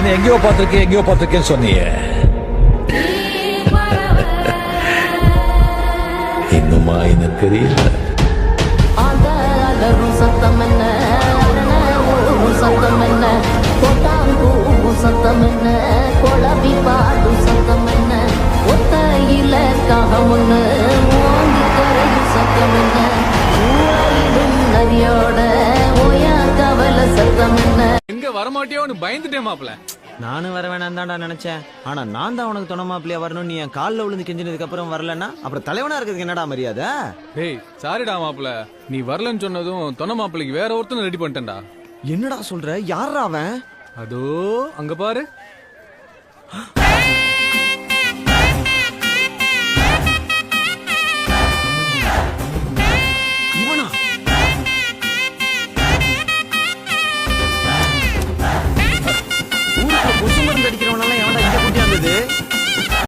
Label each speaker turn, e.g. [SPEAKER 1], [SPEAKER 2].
[SPEAKER 1] என்ன எங்கேயோ பார்த்திருக்கேன்னு சொன்னியே. இன்னுமா என்ன தெரியல?
[SPEAKER 2] சத்தம் என்ன, சத்தம் என்ன, கொட்டாம்பூ சத்தம் என்ன, கொழவி பாடு சத்தம் என்ன, ஒத்தையில காகமுன்னு ஓங்கி கரையும் சத்தம் என்ன, ஊழிடும் நதியோட ஓயா கவல சத்தம் என்ன.
[SPEAKER 3] எங்க வரமாட்டியோன்னு பயந்துட்டேன் மாப்ள.
[SPEAKER 4] நானும் வர வேணாம் தான்டா நினைச்சேன். ஆனா நான் தான் உனக்கு துணை மாப்பிள்ளையா வரணும். நீ என் காலில் விழுந்து கெஞ்சினதுக்கு அப்புறம் வரலன்னா அப்புறம் தலைவனா இருக்கிறதுக்கு என்னடா மரியாதை?
[SPEAKER 3] டேய் சாரிடா மாப்ள, நீ வரலன்னு சொன்னதும் தொண மாப்பிளைக்கு வேற ஒருத்தனை ரெடி பண்ணிட்டேன்டா.
[SPEAKER 4] என்னடா சொல்ற? யாரா அவன்?
[SPEAKER 3] அதோ அங்க பாரு.